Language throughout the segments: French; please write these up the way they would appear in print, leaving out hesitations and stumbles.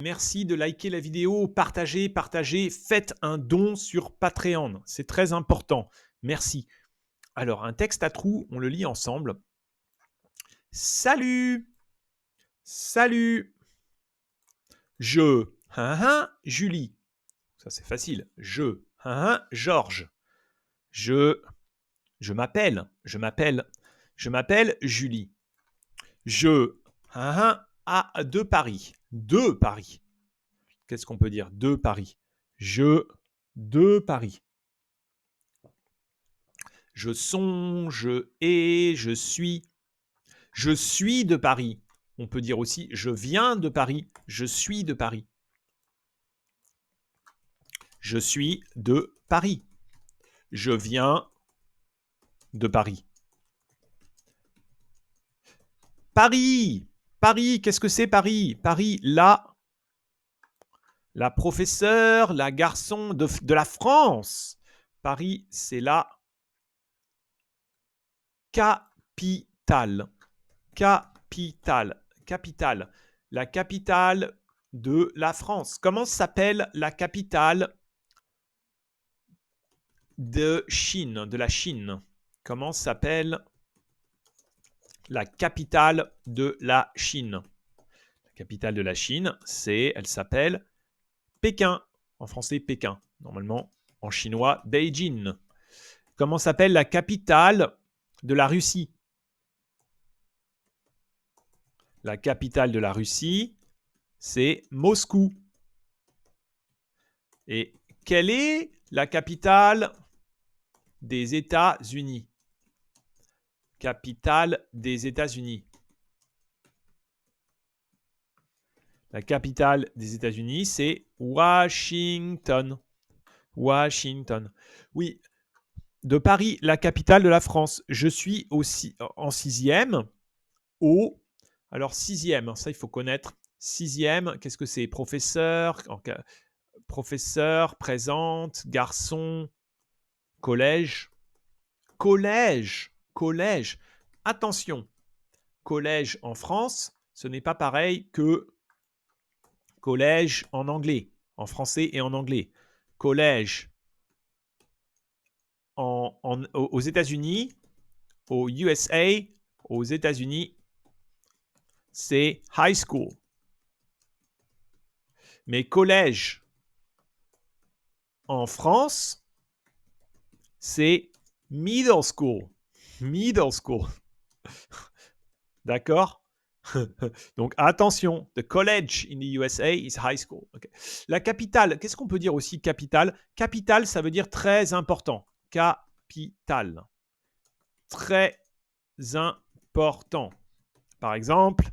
Merci de liker la vidéo, partagez, faites un don sur Patreon. C'est très important. Merci. Alors, un texte à trous, on le lit ensemble. Salut! Salut! Julie. Ça, c'est facile. Georges. Je m'appelle Julie. À de Paris. De Paris. Qu'est-ce qu'on peut dire? De Paris. De Paris. Je songe, je suis. Je suis de Paris. On peut dire aussi je viens de Paris. Je suis de Paris. Je suis de Paris. Je viens de Paris. Paris. Paris, qu'est-ce que c'est Paris? Paris, la professeure, la garçon de la France. Paris, c'est la capitale. Capitale. La capitale de la France. Comment s'appelle la capitale de la Chine? Comment s'appelle la capitale de la Chine? La capitale de la Chine, elle s'appelle Pékin. En français, Pékin. Normalement, en chinois, Beijing. Comment s'appelle la capitale de la Russie? La capitale de la Russie, c'est Moscou. Et quelle est la capitale des États-Unis? Capitale des États-Unis. La capitale des États-Unis, c'est Washington. Washington. Oui, de Paris, la capitale de la France. Je suis aussi en sixième au... Alors, sixième, ça, il faut connaître. Sixième, qu'est-ce que c'est? Professeur, présente, garçon, collège. Collège. Attention, collège en France, ce n'est pas pareil que collège en anglais, en français et en anglais. Collège aux États-Unis, aux USA, aux États-Unis, c'est high school. Mais collège en France, c'est middle school. Middle school. D'accord? Donc attention, the college in the USA is high school. Okay. La capitale, qu'est-ce qu'on peut dire aussi capitale? Capitale, ça veut dire très important. Capitale. Très important. Par exemple,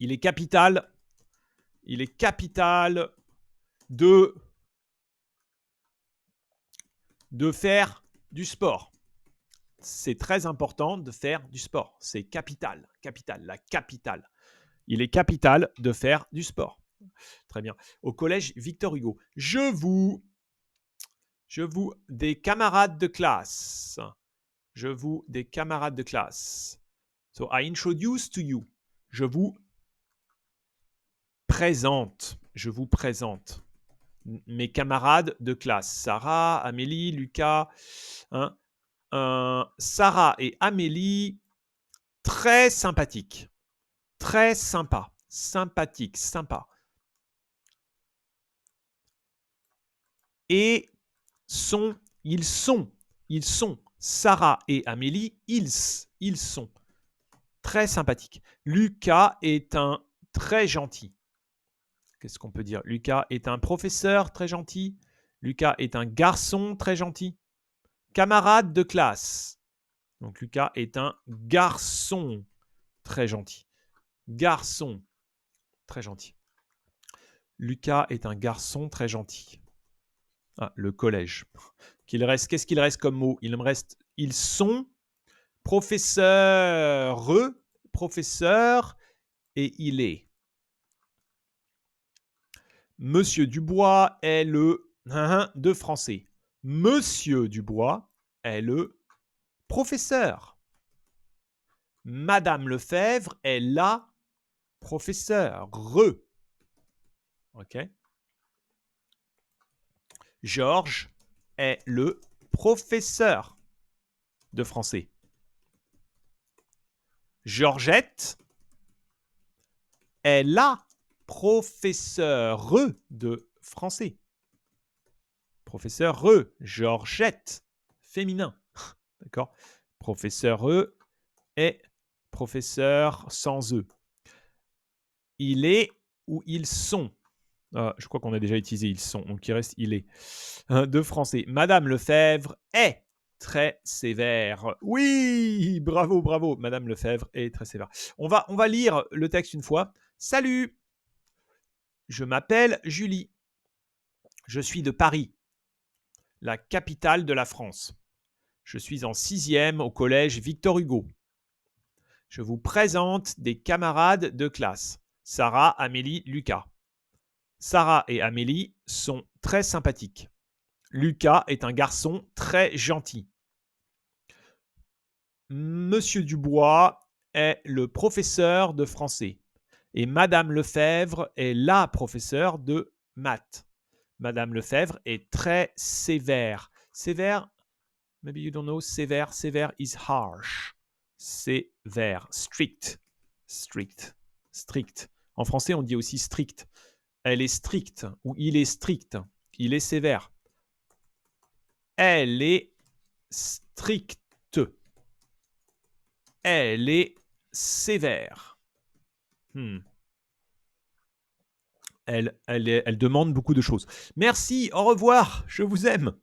il est capital de faire du sport. C'est très important de faire du sport. C'est capital, la capitale. Il est capital de faire du sport. Très bien. Au collège Victor Hugo. Je vous, des camarades de classe. Des camarades de classe. So, I introduce to you. Je vous présente. Mes camarades de classe. Sarah, Amélie, Lucas. Hein, Sarah et Amélie, très sympathiques. Très sympa. Sympathique, sympa. Et ils sont. Sarah et Amélie, ils sont très sympathiques. Lucas est un très gentil. Qu'est-ce qu'on peut dire? Lucas est un professeur très gentil. Lucas est un garçon très gentil. Camarade de classe. Donc Lucas est un garçon très gentil. Garçon très gentil. Lucas est un garçon très gentil. Ah, le collège. Qu'est-ce qu'il reste comme mot? Il me reste ils sont professeur et il est. Monsieur Dubois est le de français. Monsieur Dubois est le professeur. Madame Lefebvre est la professeure. OK. Georges est le professeur de français. Georgette est la professeure de français. Professeur Georgette, féminin. D'accord. Professeur est professeur sans E. Il est ou ils sont. Je crois qu'on a déjà utilisé ils sont, donc il reste il est. De français. Madame Lefebvre est très sévère. Oui, bravo, bravo. Madame Lefebvre est très sévère. On va lire le texte une fois. Salut, je m'appelle Julie. Je suis de Paris, la capitale de la France. Je suis en 6e au collège Victor Hugo. Je vous présente des camarades de classe. Sarah, Amélie, Lucas. Sarah et Amélie sont très sympathiques. Lucas est un garçon très gentil. Monsieur Dubois est le professeur de français et Madame Lefebvre est la professeure de maths. Madame Lefebvre est très sévère. Sévère, maybe you don't know, sévère, sévère is harsh. Sévère, strict, strict, strict. En français, on dit aussi strict. Elle est stricte ou il est strict. Il est sévère. Elle est stricte. Elle est sévère. Elle demande beaucoup de choses. Merci, au revoir, je vous aime.